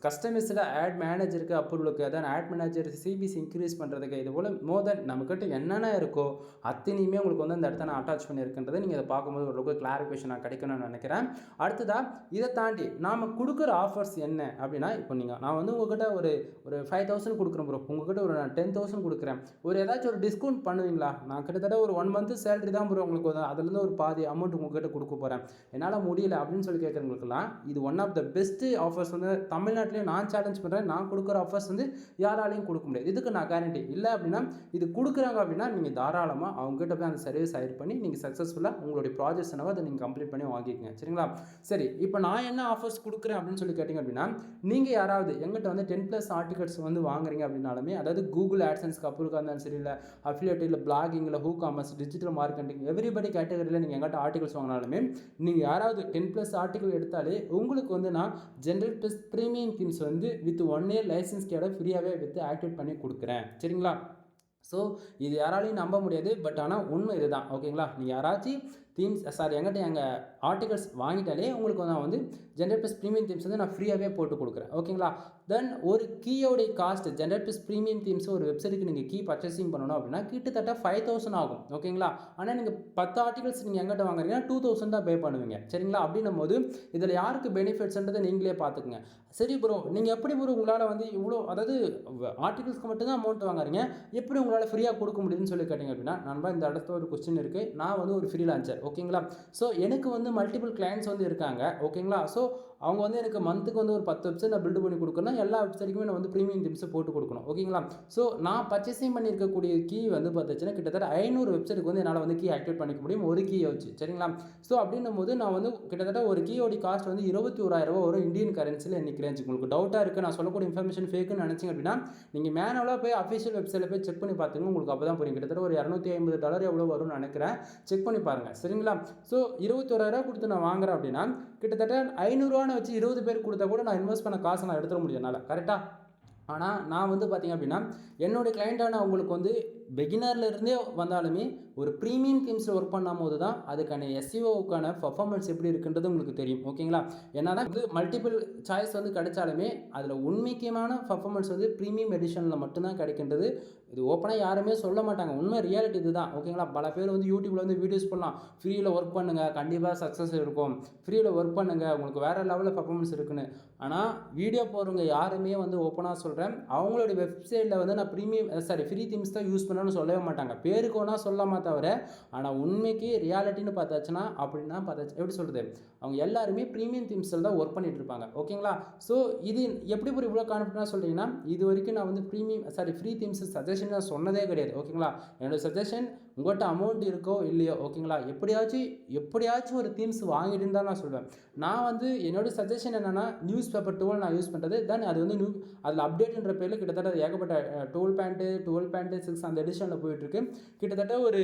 கஸ்டமைஸ்டு ஆட் மேனேஜருக்கு அப்ரூவலுக்கு, then ad manager CPC increase பண்ணுறதுக்கு, இது போல் மோர் தென் நம்மக்கிட்ட என்னென்ன இருக்கோ அத்தனையுமே உங்களுக்கு வந்து அந்த இடத்த நான் அட்டாச் பண்ணியிருக்கின்றது நீங்கள் அதை பார்க்கும்போது ஓரளவுக்கு கிளாரிஃபிகேஷன் நான் கிடைக்கணும்னு நினைக்கிறேன். அடுத்ததா இதை தாண்டி நாம கொடுக்குற ஆஃபர்ஸ் என்ன அப்படின்னா, இப்போ நான் வந்து உங்ககிட்ட ஒரு 5,000 கொடுக்குறேன் ப்ரோ, உங்ககிட்ட ஒரு 10,000 கொடுக்குறேன், ஒரு ஏதாச்சும் ஒரு டிஸ்கவுண்ட் பண்ணுவீங்களா? நான் கிட்டத்தட்ட ஒரு 1 மந்த் சேலரி தான் ப்ரோ உங்களுக்கு அதுலேருந்து ஒரு பாதி அமௌண்ட் உங்ககிட்ட கொடுக்க போகிறேன், என்னால் முடியல அப்படின்னு சொல்லி கேட்குறவங்களுக்குலாம் இது one of the best offers வந்து தமிழ்நாட்டிலேயே நான் சேலஞ்ச் பண்ணுறேன். நான் கொடுக்குற ஆஃபர்ஸ் வந்து யாராலையும் கொடுக்க முடியாது. இதுக்கு நான் கேரண்டி இல்லை. அப்படின்னா இது கொடுக்குறாங்க அப்படின்னா நீங்கள் தாராளமாக அவங்ககிட்ட போய் அந்த சர்வீஸ் ஹையர் பண்ணி நீங்கள் சக்ஸஸ்ஃபுல்லாக உங்களுடைய ப்ராஜெக்ட்ஸ் என்னவோ அதை நீங்கள் கம்ப்ளீட் பண்ணி வாங்கிக்கங்க. சரிங்களா? சரி, இப்போ நான் என்ன ஆஃபர்ஸ் கொடுக்குறேன் அப்படின்னு சொல்லி கேட்டிங்க அப்படின்னா, நீங்கள் யாராவது எங்கிட்ட வந்து 10+ ஆர்டிகல்ஸ் வந்து வாங்குறீங்க அப்படின்னாலுமே, அதாவது கூகுள் ஆட்சன்ஸ்க்கு அப்ரூவலாக இருந்தாலும் சரி, இல்லை அஃபிலியேட், இல்லை பிளாகிங்கில், WooCommerce, டிஜிட்டல் மார்க்கெட்டிங் எவ்ரிபடி கேட்டகரியில் நீங்கள் எங்கிட்ட ஆர்டிகல்ஸ் வாங்கினாலுமே நீங்கள் யாராவது 10+ ஆர்டிகல் எடுத்தாலே உங்களுக்கு வந்து நான் ஜென்ரல் ப்ளஸ் ப்ரீமியம் தீம்ஸ் வந்து வித் 1 இயர் லைசன்ஸ் கேட ஃப்ரீயாகவே வித் ஆக்டிவேட் பண்ணி கொடுக்குறேன். சரிங்களா? ஸோ இது யாராலையும் நம்ப முடியாது, பட் ஆனால் உண்மை இதுதான். ஓகேங்களா? நீங்கள் யாராச்சும் எங்கிட்ட எங்கள் ஆர்டிகல்ஸ் வாங்கிட்டாலே உங்களுக்கு நான் வந்து ஜென்ரல் ப்ளஸ் ப்ரீமியம் தீம்ஸ் வந்து நான் ஃப்ரீயாகவே போட்டு கொடுக்குறேன். ஓகேங்களா? தென் ஒரு கீயோடைய cost general plus premium themes ஒரு வெப்சைட்டுக்கு நீங்கள் கீ பர்ச்சேசிங் பண்ணணும் அப்படின்னா கிட்டத்தட்ட 5,000 ஆகும். ஓகேங்களா? ஆனால் நீங்கள் 10 ஆர்டிகல்ஸ் நீங்கள் எங்கிட்ட வாங்குறீங்கன்னா 2,000 தான் பே பண்ணுவீங்க. சரிங்களா? அப்படின்னும் போது இதில் யாருக்கு பெனிஃபிட்ஸ்ன்றதை நீங்களே பார்த்துக்குங்க. சரி ப்ரோ, நீங்கள் எப்படி ப்ரோ உங்களால் வந்து இவ்வளோ, அதாவது ஆர்டிகல்ஸ்க்கு மட்டும்தான் அமௌண்ட் வாங்குறீங்க, எப்படி உங்களால் ஃப்ரீயாக கொடுக்க முடியுதுன்னு சொல்லி கேட்டிங்க அப்படின்னா, நண்பா இந்த இடத்துல ஒரு கொஸ்டின் இருக்குது. நான் வந்து ஒரு ஃப்ரீலான்சர். ஓகேங்களா? ஸோ எனக்கு வந்து மல்டிபிள் கிளைண்ட்ஸ் வந்து இருக்காங்க. ஓகேங்களா? ஸோ அவங்க வந்து எனக்கு மந்த்துக்கு வந்து ஒரு 10 வெப்சைட் நான் பில்டு பண்ணி கொடுக்கணும். எல்லா வெப்சைட்டுக்குமே நான் வந்து ப்ரீமியம் தீம்ஸை போட்டு கொடுக்கணும். ஓகேங்களா? ஸோ நான் பர்ச்சேசிங் பண்ணியிருக்கக்கூடிய கீ வந்து பார்த்துச்சுன்னா கிட்டத்தட்ட 500 வெப்சைட்டுக்கு வந்து என்னால் வந்து கீ ஆக்டிவேட் பண்ணிக்க முடியும் ஒரு கீயை வச்சு. சரிங்களா? ஸோ அப்படின்னும் போது நான் வந்து கிட்டத்தட்ட ஒரு கீயோட காஸ்ட் வந்து 21,000 வரும் இந்தியன் கரன்சியில் இன்னைக்கு ரேஞ்சுக்கு. உங்களுக்கு டவுட்டாக இருக்குது, நான் சொல்லக்கூடிய இன்ஃபர்மேஷன் ஃபேக்குன்னு நினச்சிங்க அப்படின்னா நீங்கள் மேனுவலாக போய் அஃபிஷியல் வெப்சைட்டில் போய் செக் பண்ணி பார்த்துங்க. உங்களுக்கு அப்போ தான் புரியும். கிட்டத்தட்ட ஒரு $250 எவ்வளோ வரும்னு நினைக்கிறேன். செக் பண்ணி பாருங்கள். சரிங்களா? ஸோ 21,000 கொடுத்து நான் வாங்குறேன் அப்படின்னா கிட்டத்தட்ட 500 வச்சு 20 பேர் கொடுத்தா கூட நான் இன்வெஸ்ட் பண்ண காசை நான் எடுத்துட முடியும் என்னால். கரெக்டாக? ஆனால் நான் வந்து பார்த்திங்க அப்படின்னா என்னுடைய கிளைண்ட்டான அவங்களுக்கு வந்து பிகினர்லேருந்தே வந்தாலுமே ஒரு ப்ரீமியம் தீம்ஸில் ஒர்க் பண்ணும்போது தான் அதுக்கான எஸ்இஓவுக்கான பர்ஃபார்மன்ஸ் எப்படி இருக்குன்றது உங்களுக்கு தெரியும். ஓகேங்களா? ஏன்னா தான் வந்து மல்டிபிள் சாய்ஸ் வந்து கிடைச்சாலுமே அதில் உண்மைக்குமான பர்ஃபார்மன்ஸ் வந்து ப்ரீமியம் எடிஷனில் மட்டும்தான் கிடைக்கின்றது. இது ஓப்பனாக யாருமே சொல்ல மாட்டாங்க. உண்மை ரியாலிட்டி இது தான். ஓகேங்களா? பல பேர் வந்து யூடியூப்பில் வந்து வீடியோஸ் பண்ணலாம், ஃப்ரீயில் ஒர்க் பண்ணுங்கள் கண்டிப்பாக சக்ஸஸ் இருக்கும், ஃப்ரீயில் ஒர்க் பண்ணுங்கள் உங்களுக்கு வேறு லெவலில் பர்ஃபார்மன்ஸ் இருக்குன்னு. ஆனால் வீடியோ போடுறவங்க யாருமே வந்து ஓப்பனாக சொல்கிறேன், அவங்களுடைய வெப்சைட்டில் வந்து நான் ஃப்ரீ தீம்ஸ் தான் யூஸ் பண்ணணும்னு சொல்லவே மாட்டாங்க. பேருக்கு ஒன்றா சொல்லாமா தவிர, ஆனால் உண்மைக்கு ரியாலிட்டின்னு பார்த்தாச்சுன்னா அப்படின்னா பார்த்தாச்சு எப்படி சொல்கிறது, அவங்க எல்லாருமே ப்ரீமியம் தீம்ஸில் தான் ஒர்க் பண்ணிட்டு இருப்பாங்க. ஓகேங்களா? ஸோ இது எப்படி ஒரு இவ்வளோ கான்ஃபிடென்ட்டாக சொல்கிறீங்கன்னா, இது வரைக்கும் நான் வந்து ஃப்ரீ தீம்ஸ் சஜஷன் நான் சொன்னதே கிடையாது. ஓகேங்களா? என்னோட சஜஷன் உங்கள்கிட்ட அமௌண்ட் இருக்கோ இல்லையோ, ஓகேங்களா, எப்படியாச்சும் ஒரு தீம்ஸ் வாங்கிட்டுன்னு தான் நான் சொல்வேன். நான் வந்து என்னோட சஜஷன் என்னென்னா நியூஸ் பேப்பர் 12 நான் யூஸ் பண்ணுறது. தென் அது வந்து அதில் அப்டேட்ன்ற பேரில் கிட்டத்தட்ட ஏகப்பட்ட 12.6 அந்த எடிஷனில் போயிட்டுருக்கு. கிட்டத்தட்ட ஒரு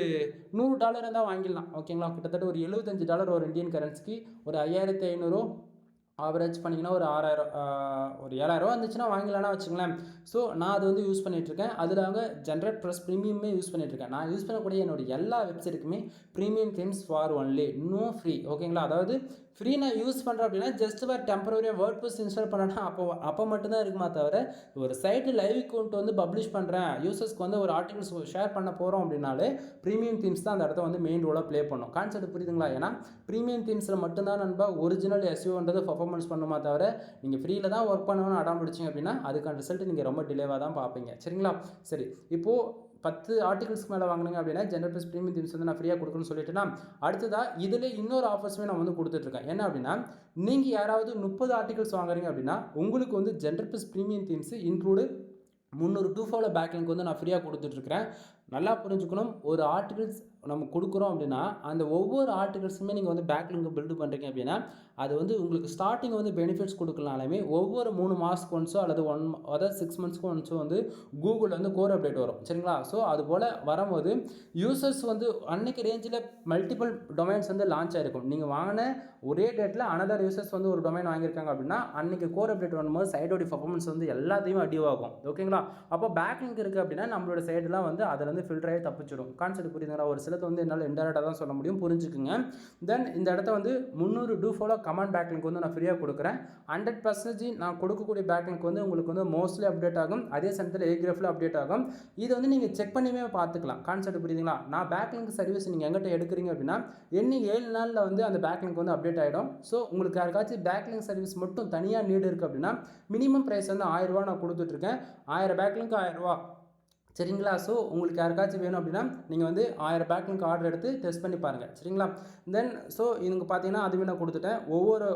$100 தான் வாங்கிடலாம். ஓகேங்களா? கிட்டத்தட்ட ஒரு $75 ஒரு இந்தியன் கரன்சிக்கு ஒரு 5500 ஆவரேஜ் பண்ணிங்கன்னா ஒரு 6000 ஒரு 7000 இருந்துச்சுன்னா வாங்கிடலாம்னா வச்சுங்களேன். ஸோ நான் அது வந்து யூஸ் பண்ணிகிட்ருக்கேன். அதில் அவங்க ஜென்ரேட் ப்ளஸ் ப்ரீமியமே யூஸ் பண்ணிகிட்ருக்கேன். நான் யூஸ் பண்ணக்கூடிய என்னோடய எல்லா வெப்சைட்டுக்குமே premium themes for only, no free. ஓகேங்களா? அதாவது ஃப்ரீ நான் யூஸ் பண்ணுறேன் அப்படின்னா ஜஸ்ட் ஃபார் டெம்பரரியாக வேர்ட்ப்ரெஸ் இன்ஸ்டால் பண்ணேன்னா அப்போ மட்டும்தான் இருக்குமா தவிர, ஒரு சைட்டு லைவ் அக்கௌண்ட் வந்து பப்ளிஷ் பண்ணுறேன், யூசர்ஸ்க்கு வந்து ஒரு ஆர்டிகல்ஸ் ஷேர் பண்ண போகிறோம் அப்படின்னாலே ப்ரீமியம் தீம்ஸ் தான் அந்த இடத்த வந்து மெயின் ரோலாக ப்ளே பண்ணும். கான்செப்ட் புரியுதுங்களா? ஏன்னா ப்ரீமியம் தீம்ஸில் மட்டும்தான் நண்பா ஒரிஜினல் எஸ்இஓன்றது பர்ஃபார்மன்ஸ் பண்ணுமா தவிர, நீங்கள் ஃப்ரீயில் தான் ஒர்க் பண்ணணும்னு அடம் பிடிச்சிங்க அப்படின்னா அதுக்கான ரிசல்ட் நீங்கள் ரொம்ப டிலேவாக தான் பார்ப்பீங்க. சரிங்களா? சரி, இப்போது 10 ஆர்டிகல்ஸ்க்கு மேலே வாங்கினீங்க அப்படின்னா ஜென்ரல் ப்ளஸ் ப்ரீமியம் தீம்ஸ் வந்து நான் ஃப்ரீயாக கொடுக்கணும்னு சொல்லிட்டுனா, அடுத்ததாக இதில் இன்னொரு ஆஃபர்ஸுமே நான் வந்து கொடுத்துட்ருக்கேன். என்ன அப்படின்னா, நீங்கள் யாராவது 30 ஆர்டிகல்ஸ் வாங்குறீங்க அப்படின்னா உங்களுக்கு வந்து general plus premium themes include 300 do follow backlink வந்து நான் ஃப்ரீயாக கொடுத்துட்ருக்கிறேன். நல்லா புரிஞ்சுக்கணும், ஒரு ஆர்டிகல்ஸ் நம்ம கொடுக்குறோம் அப்படின்னா அந்த ஒவ்வொரு ஆர்டிகல்ஸுமே நீங்கள் வந்து பேக்லிங்க் பில்டு பண்ணுறீங்க அப்படின்னா அது வந்து உங்களுக்கு ஸ்டார்டிங் வந்து பெனிஃபிட்ஸ் கொடுக்கலாலுமே ஒவ்வொரு 3 மாதத்துக்கு ஒன்ஸோ அல்லது அதாவது 6 மந்த்ஸ்க்கு ஒன்ஸோ வந்து கூகுள் வந்து கோர் அப்டேட் வரும். சரிங்களா? ஸோ அது போல் வரும்போது யூசர்ஸ் வந்து அன்னைக்கு ரேஞ்சில் மல்டிபிள் டொமைன்ஸ் வந்து லான்ச் ஆகிருக்கும். நீங்கள் வாங்கின ஒரே டேட்டில் அனதர் யூசர்ஸ் வந்து ஒரு டொமைன் வாங்கியிருக்காங்க அப்படின்னா அன்றைக்கி கோர் அப்டேட் வரும்போது சைடோடைய பர்ஃபார்மன்ஸ் வந்து எல்லாத்தையுமே அடிவாகும். ஓகேங்களா? அப்போ பேக்லிங்க் இருக்குது அப்படின்னா நம்மளோட சைடெலாம் வந்து அதில் வந்து ஃபில்டர் ஆகி தப்பிச்சிடும். கான்செப்ட் புரியுதுங்களா? ஒரு சிலது வந்து என்னால் இன்டெரக்டாக தான் சொல்ல முடியும், புரிஞ்சுக்குங்க. தென் இந்த இடத்த வந்து 300 டூ ஃபாலோ கமெண்ட் பேக்லிங்க் வந்து நான் ஃப்ரீயாக கொடுக்குறேன். 100% நான் கொடுக்கக்கூடிய பேக்லிங்க் வந்து உங்களுக்கு வந்து மோஸ்ட்லி அப்டேட் ஆகும், அதே சமயத்தில் ஏகிராஃபில் அப்டேட் ஆகும். இதை வந்து நீங்கள் செக் பண்ணியுமே பார்த்துக்கலாம். கான்செப்ட் புரியுதுங்களா? நான் பேக்லிங்க் சர்வீஸ் நீங்கள் எங்கிட்ட எடுக்கிறீங்க அப்படின்னா 7 நாளில் வந்து அந்த பேக்லிங்க் வந்து அப்டேட் ஆகிடும். ஸோ உங்களுக்கு யாருக்காச்சும் பேக்லிங்க் சர்வீஸ் மட்டும் தனியாக நீடு இருக்குது அப்படின்னா மினிமம் ப்ரைஸ் வந்து 1000 ரூபா நான் கொடுத்துட்ருக்கேன். 1000 பேக்லிங்க் 1000 ரூபா. சரிங்களா? ஸோ உங்களுக்கு யாருக்காச்சும் வேணும் அப்படின்னா நீங்கள் வந்து 1000 பேக்லிங்க் ஆர்டர் எடுத்து டெஸ்ட் பண்ணி பாருங்கள். சரிங்களா? தென் ஸோ இதுங்க பார்த்தீங்கன்னா அதுவே நான் கொடுத்துட்டேன். ஒவ்வொரு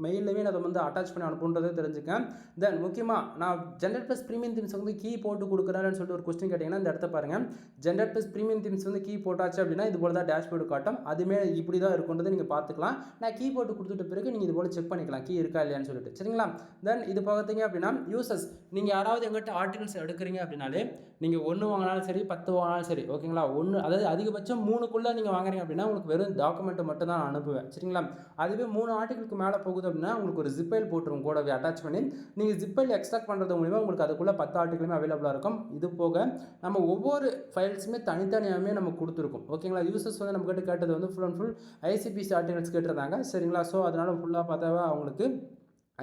மெயிலுமே நான் அதை வந்து அட்டாச் பண்ணி அனுப்புன்றதை தெரிஞ்சுக்கேன். தென் முக்கியமாக நான் ஜென்ரல் ப்ளஸ் ப்ரீமியம் தீம்ஸ் வந்து கீ போட்டு கொடுக்குறேன்னு சொல்லிட்டு ஒரு கொஸ்டின் கேட்டிங்கன்னா இந்த இடத்த பாருங்கள். ஜென்ரல் ப்ளஸ் ப்ரீமியம் தீம்ஸ் வந்து கீ போட்டாச்சு அப்படின்னா இது போல் தான் டேஷ்போர்டு காட்டும். அதுமே இப்படி தான் இருக்குன்றதை நீங்கள் பார்த்துக்கலாம். நான் கீ போட்டு கொடுத்துட்ட பிறகு நீங்கள் இது போல் செக் பண்ணிக்கலாம் கீ இருக்கா இல்லையான்னு சொல்லிட்டு. சரிங்களா? தென் இது பார்த்தீங்க அப்படின்னா யூசர்ஸ் நீங்கள் யாராவது எங்கிட்ட ஆர்டிகல்ஸ் எடுக்கிறீங்க அப்படின்னாலே நீங்கள் 1 வாங்கினாலும் சரி 10 வாங்கினாலும் சரி, ஓகேங்களா, 1 அதாவது அதிகபட்சம் 3க்குள்ளே நீங்கள் வாங்குறீங்க அப்படின்னா உங்களுக்கு வெறும் டாக்குமெண்ட்டை மட்டும் தான் நான் அனுப்புவேன். சரிங்களா? அதுவே 3 ஆர்டிகளுக்கு மேலே போகுது அப்படின்னா உங்களுக்கு ஒரு ஜிப்பைல் போட்டுரும் கூடவே அட்டாச் பண்ணி நீங்கள் ஜிப்பைல் எக்ஸ்ட்ராக்ட் பண்ணுறது மூலிமா உங்களுக்கு அதுக்குள்ளே 10 ஆர்டிகளுமே அவைலபிளாக இருக்கும். இது போக நம்ம ஒவ்வொரு ஃபைல்ஸுமே தனித்தனியாகவே நம்ம கொடுத்துருக்கோம். ஓகேங்களா? யூசர்ஸ் வந்து நம்ம கிட்ட கேட்டது வந்து full and full ICPC articles கேட்டிருந்தாங்க. சரிங்களா? ஸோ அதனால் ஃபுல்லாக பார்த்தாவே அவங்களுக்கு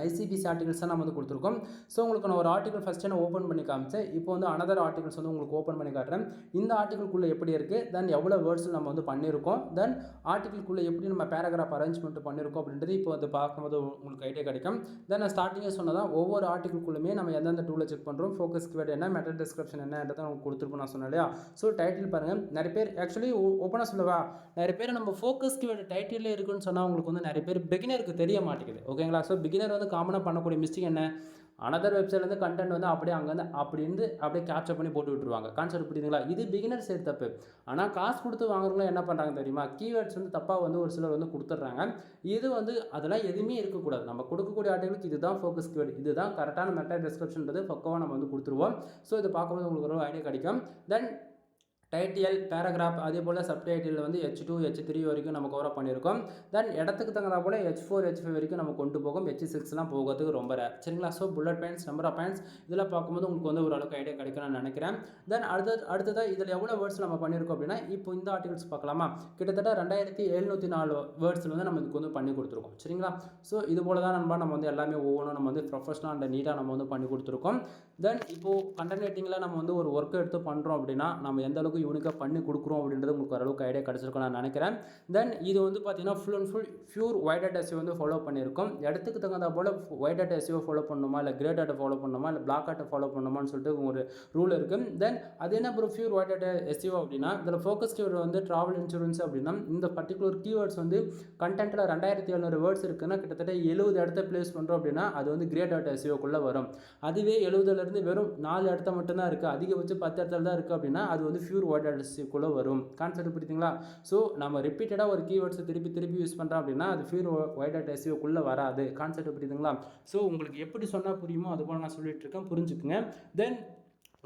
ஐசிபிசி ஆர்டிகல்ஸாக நம்ம வந்து கொடுத்துருக்கோம். ஸோ உங்களுக்கு நான் ஒரு ஆர்டிகல் ஃபஸ்ட்டு நான் ஓப்பன் பண்ணி காமிச்சேன். இப்போ வந்து அனதர் ஆர்டிகல்ஸ் வந்து உங்களுக்கு ஓப்பன் பண்ணி காட்டுறேன். இந்த ஆர்டிகல்குள்ளே எப்படி இருக்குது, தென் எவ்வளோ வேர்ட்ஸில் நம்ம வந்து பண்ணியிருக்கோம், தென் ஆர்டிகல்குள்ளே எப்படி நம்ம பேராகிராஃப் அரேஞ்ச்மெண்ட் பண்ணியிருக்கோம் அப்படின்றது இப்போ வந்து பார்க்கும்போது உங்களுக்கு ஐடியா கிடைக்கும். தென் நான் ஸ்டார்டிங்கே சொன்னதான் ஒவ்வொரு ஆர்டிகல்குள்ளுமே நம்ம எந்தெந்த டூலை செக் பண்ணுறோம், ஃபோக்கஸ் கீவேர்டு என்ன, மெட்டா டிஸ்கிரிப்ஷன் என்னன்றதை நம்ம கொடுத்துருக்கோம் நான் சொன்னேன் இல்லையா? ஸோ டைட்டில் பாருங்கள். நிறைய பேர் ஆக்சுவலி ஓப்பனாக சொல்லவா, நிறைய பேர் நம்ம ஃபோக்கஸ் கீவேர்டு டைட்டிலே இருக்குன்னு சொன்னால் உங்களுக்கு வந்து நிறைய பேர் பிகினருக்கு தெரிய மாட்டேங்குது. ஓகேங்களா? ஸோ பிகினர் வந்து காமனாக பண்ணக்கூடிய மிஸ்டேக் என்ன, அனதர் வெப்சைட்லேருந்து கண்டென்ட் வந்து அப்படியே அங்கேருந்து அப்படியே கேப்சர் பண்ணி போட்டு விட்டுருவாங்க. கான்செப்ட் புரியுதுங்களா? இது பிகினர் சைடு தப்பு. ஆனால் காசு கொடுத்து வாங்குறவங்க என்ன பண்ணுறாங்க தெரியுமா, கீவேர்ட்ஸ் வந்து தப்பாக வந்து ஒரு சிலர் வந்து கொடுத்துட்றாங்க. இது வந்து அதெல்லாம் எதுவுமே இருக்கக்கூடாது. நம்ம கொடுக்கக்கூடிய ஆர்டிகளுக்கு இதுதான் ஃபோக்கஸ் கீவேர்டு, இதுதான் கரெக்டான மெட்டா டிஸ்கிரிப்ஷன்றது பக்கவாக நம்ம வந்து கொடுத்துருவோம். ஸோ இதை பார்க்கும்போது உங்களுக்கு ஒரு ஐடியா கிடைக்கும். தென் டைட்டில், பேராகிராஃப் அதே போல் சப்டைட்டில் வந்து H2, H3 வரைக்கும் நம்ம கவர் பண்ணியிருக்கோம். தென் இடத்துக்கு தகுந்தா போல் H4, H5 வரைக்கும் நம்ம கொண்டு போகும். H6லாம் போகிறதுக்கு ரொம்ப ரேர். சரிங்களா? So bullet points, number of points இதெல்லாம் பார்க்கும்போது உங்களுக்கு வந்து ஓரளவுக்கு ஐடியா கிடைக்கும் நான் நினைக்கிறேன். தென் அடுத்ததாக இதில் எவ்வளோ வேர்ட்ஸ் நம்ம பண்ணியிருக்கோம் அப்படின்னா, இப்போ இந்த ஆர்டிகல்ஸ் பார்க்கலாமா? கிட்டத்தட்ட 2704 வேர்ட்ஸில் வந்து நம்ம இதுக்கு வந்து பண்ணி கொடுத்துருக்கோம். சரிங்களா? ஸோ இது போல தான் நம்ம வந்து எல்லாமே ஒவ்வொன்றும் நம்ம வந்து ப்ரொஃபஷனல் அண்ட் நீட்டாக நம்ம வந்து பண்ணி கொடுத்துருக்கோம். தென் இப்போது கண்டென்ட் ரைட்டிங்கில் நம்ம வந்து ஒரு ஒர்க் எடுத்து பண்ணுறோம் அப்படின்னா நம்ம எந்த அளவுக்கு யூனிக்காக பண்ணி கொடுக்குறோம் அப்படின்றது உங்களுக்கு ஓரளவுக்கு ஐடியா கிடச்சிருக்கும் நான் நினைக்கிறேன். தென் இது வந்து பார்த்தீங்கன்னா full and full pure white data SEO வந்து ஃபாலோ பண்ணியிருக்கோம். இடத்துக்கு தகுந்த போல் வைட் டேட்டா எஸ்இஓ ஃபாலோ பண்ணணுமா, இல்லை கிரே டேட்டா ஃபாலோ பண்ணணுமா, இல்லை பிளாக் டேட்டா ஃபாலோ பண்ணணுமான்னு சொல்லிட்டு ஒரு ரூல் இருக்குது. தென் அது என்ன bro pure white data SEO அப்படின்னா, இதில் ஃபோக்கஸ் கீவேர்டு வந்து ட்ராவல் இன்சூரன்ஸ் அப்படின்னா இந்த பர்டிகுலர் கீவேர்ட்ஸ் வந்து கண்டென்ட்டில் 2700 வேர்ட்ஸ் இருக்குன்னா கிட்டத்தட்ட 70 இடத்த பிளேஸ் பண்ணுறோம் அப்படின்னா அது வந்து கிரே டேட்டா எஸ்இஓக்குள்ளே வரும். அதுவே 70லேருந்து வெறும் 4 இடத்த மட்டும்தான் இருக்குது, அதிகபட்சம் 10 இடத்துல தான் இருக்குது அப்படின்னா அது வந்து பியூர் வைட் டேட்டா எஸ்இஓக்குள்ளே வரும். கான்செப்ட் புரியுதுங்களா? ஸோ நம்ம ரிப்பீட்டடாக ஒரு கீவேர்ட்ஸை திருப்பி யூஸ் பண்ணுறோம் அப்படின்னா அது பியூர் வைட் டேட்டா எஸ்இஓக்குள்ளே வராது. கான்செப்ட் புரியுதுங்களா? ஸோ உங்களுக்கு எப்படி சொன்னால் புரியுமோ அது போல் நான் சொல்லிட்டு இருக்கேன், புரிஞ்சுக்குங்க. தென்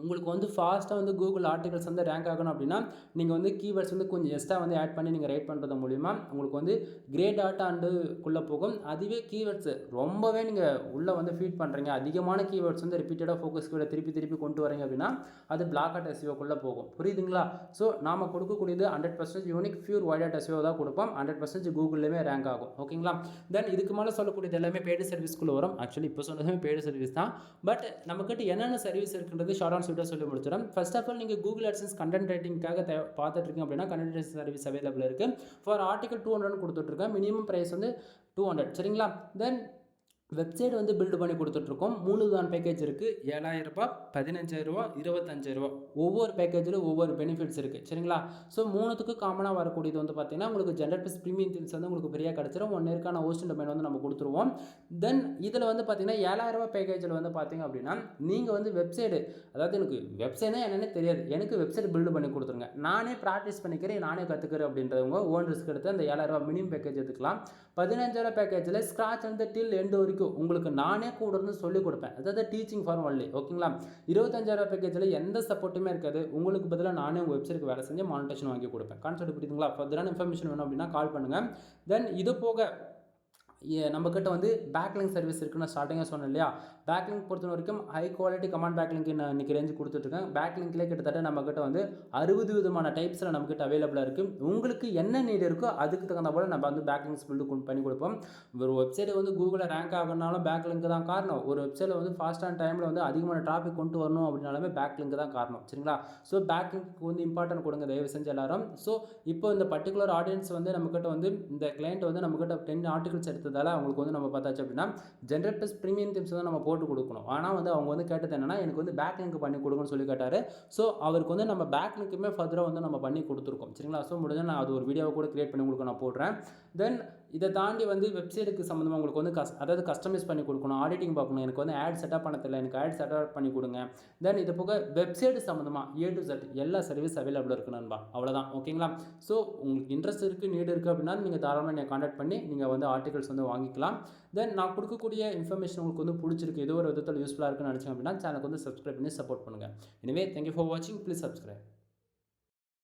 உங்களுக்கு வந்து ஃபாஸ்ட்டாக வந்து கூகுள் ஆர்டிகல்ஸ் வந்து ரேங்க் ஆகணும் அப்படின்னா நீங்கள் வந்து கீவேர்ட்ஸ் வந்து கொஞ்சம் எக்ஸ்ட்ரா வந்து ஆட் பண்ணி நீங்கள் ரைட் பண்ணுறது மூலிமா உங்களுக்கு வந்து கிரே டாட்டா அண்டுக்குள்ளே போகும். அதுவே கீவேர்ட்ஸ் ரொம்பவே நீங்கள் உள்ளே வந்து ஃபீட் பண்ணுறீங்க, அதிகமான கீவேர்ட்ஸ் வந்து ரிப்பீட்டடாக ஃபோக்கஸ் கீவேர்டை திருப்பி கொண்டு வரீங்க அப்படின்னா அது பிளாக் டாட் எஸ்இஓக்குள்ளே போகும். புரியுதுங்களா? ஸோ நாம் கொடுக்கக்கூடியது 100% unique pure white dot SEO தான் கொடுப்போம். 100% கூகுள்லேயுமே ரேங்க் ஆகும். ஓகேங்களா? தென் இதுக்கு மேலே சொல்லக்கூடியது எல்லாமே பெய்டு சர்வீஸ்க்குள்ளே வரும். ஆக்சுவலி இப்போ சொன்னதுமே பெய்டு சர்வீஸ் தான். பட் நம்மக்கிட்ட என்னென்ன சர்வீஸ் இருக்குன்றது ஷார்ட் சொல்லி முடிச்சிடும். ஃபர்ஸ்ட் ஆஃப் ஆல் நீங்கள் கூகுள் AdSense கண்டென்ட் ரைட்டிங்காக பார்த்துட்டு இருக்கீங்க அப்படின்னா கண்டென்ட் ரைட்டிங் சர்வீஸ் அவைலபிள் இருக்குது. ஃபார் ஆர்டிகல் 200 கொடுத்துட்ருக்கேன். மினிமம் ப்ரைஸ் வந்து 200. சரிங்களா? தென் வெப்சைட் வந்து பில்டு பண்ணி கொடுத்துட்ருக்கோம். 3 தான் பேக்கேஜ் இருக்குது. 7000 ரூபாய், 15000 ரூபா, 25000 ரூபா. ஒவ்வொரு பேக்கேஜில் ஒவ்வொரு பெனிஃபிட்ஸ் இருக்குது. சரிங்களா? ஸோ 3த்துக்கு காமனாக வரக்கூடியது வந்து பார்த்தீங்கன்னா உங்களுக்கு ஜென்ரல் ப்ளஸ் ப்ரீமியம் திங்ஸ் வந்து உங்களுக்கு ஃப்ரீயாக கிடச்சிரும். 1 இயர்க்கான ஹோஸ்டிங் டொமைன் வந்து நம்ம கொடுத்துருவோம். தென் இதில் வந்து பார்த்தீங்கன்னா 7000 ரூபா பேக்கேஜில் வந்து பார்த்தீங்க அப்படின்னா நீங்கள் வந்து வெப்சைடு, அதாவது எனக்கு வெப்சைட்னா என்னென்னு தெரியாது, எனக்கு வெப்சைட் பில்டு பண்ணி கொடுத்துருங்க, நானே ப்ராக்டிஸ் பண்ணிக்கிறேன், நானே கற்றுக்கிறேன் அப்படின்றவங்க ஓன் ரிஸ்க் எடுத்து அந்த 7000 ரூபா மினிமம் பேக்கேஜ் எடுத்துக்கலாம். 15000 பேக்கேஜில் ஸ்க்ராட்ச் வந்து டில் எண்டு வரைக்கும் உங்களுக்கு நானே கூட இருந்து சொல்லிக் கொடுப்பேன், அதாவது டீச்சிங் ஃபார் ஒன்லி. ஓகேங்களா? 25000 பேக்கேஜில் எந்த சப்போர்ட்டுமே இருக்காது. உங்களுக்கு பதிலாக நானே உங்கள் வெப்சைட்டுக்கு வேலை செஞ்சு மானிட்டேஷன் வாங்கி கொடுப்பேன். கான்செப்ட் புரியுதுங்களா? ஃபர்தரான இன்ஃபர்மேஷன் வேணும் அப்படின்னா கால் பண்ணுங்கள். தென் இது போக நம்மக்கிட்ட வந்து பேக்லிங்க் சர்வீஸ் இருக்குன்னு ஸ்டார்டிங்காக சொன்னேன் இல்லையா? பேக்லிங்க் பொறுத்த வரைக்கும் ஹை குவாலிட்டி கமாண்ட் பேக்லிங்க் நான் இன்றைக்கி ரேஞ்சு கொடுத்துட்ருக்கேன். பேக்லிங்க்லேயே கிட்டத்தட்ட நம்மக்கிட்ட வந்து 60 விதமான டைப்ஸில் நம்மக்கிட்ட அவைலபிளாக இருக்குது. உங்களுக்கு என்ன நீட் இருக்கோ அதுக்கு தகுந்த போல் நம்ம வந்து பேக்லிங்க்ஸ் பில்டு பண்ணி கொடுப்போம். ஒரு வெப்சைட் வந்து கூகுளில் ரேங்க் ஆகணும்னாலும் பேக்லிங்க் தான் காரணம். ஒரு வெப்சைட்டில் வந்து ஃபாஸ்டான டைமில் வந்து அதிகமான டிராஃபிக் கொண்டு வரணும் அப்படின்னாலுமே பேக்லிங்க் தான் காரணம். சரிங்களா? ஸோ பேக்லிங்க்கு வந்து இம்பார்ட்டன்ட் கொடுங்க தயவு செஞ்சு எல்லாரும். ஸோ இப்போ இந்த பர்டிகுலர் ஆடியன்ஸ் வந்து நம்மக்கிட்ட வந்து இந்த கிளைண்ட் வந்து நம்மக்கிட்ட 10 ஆர்டிகல்ஸ் எடுத்து அவங்களுக்கு வந்து நம்ம பார்த்தாச்சு அப்படின்னா ஜென்ரல் ப்ளஸ் ப்ரீமியம் தீம்ஸ் தான் நம்ம போட்டு கொடுக்கணும். ஆனால் வந்து அவங்க வந்து கேட்டது என்னன்னா எனக்கு வந்து பேக் லிங்க் பண்ணி கொடுங்கன்னு சொல்லி கேட்டார். ஸோ அவருக்கு வந்து நம்ம பேக் லிங்க்குமே ஃபர்தராக வந்து நம்ம பண்ணி கொடுத்துருக்கோம். சரிங்களா? ஸோ முடிஞ்சால் நான் அது ஒரு வீடியோவை கூட கிரியேட் பண்ணி உங்களுக்கு நான் போடுறேன். தென் இதை தாண்டி வந்து வெப்சைட்டுக்கு சம்மந்தமாக உங்களுக்கு வந்து அதாவது கஸ்டமைஸ் பண்ணி கொடுக்கணும், ஆடிட்டிங் பார்க்கணும், எனக்கு வந்து ஆட் செட்டப் பண்ண தெரியல, எனக்கு ஆட் செட்டப் பண்ணி கொடுங்க. தென் இது போக வெப்சைட் சம்மந்தமாக A to Z எல்லா சர்வீஸ் அவைலபிள் இருக்குது நண்பா. அவ்வளோதான். ஓகேங்களா? ஸோ உங்களுக்கு இன்ட்ரெஸ்ட் இருக்குது, நீடு இருக்குது அப்படின்னா நீங்கள் தாராளமாக என்னை கான்டாக்ட் பண்ணி நீங்கள் வந்து ஆர்டிகல்ஸ் வந்து வாங்கிக்கலாம். தென் நான் கொடுக்கக்கூடிய இன்ஃபர்மேஷன் உங்களுக்கு வந்து பிடிச்சிருக்கு, ஏதோ ஒரு விதத்தில் யூஸ்ஃபுல்லாக இருக்குன்னு நினச்சிங்க அப்படின்னா சேனலுக்கு வந்து சப்ஸ்கிரைப் பண்ணி சப்போர்ட் பண்ணுங்கள். எனவே தேங்க்யூ ஃபார் வாட்சிங். Please subscribe.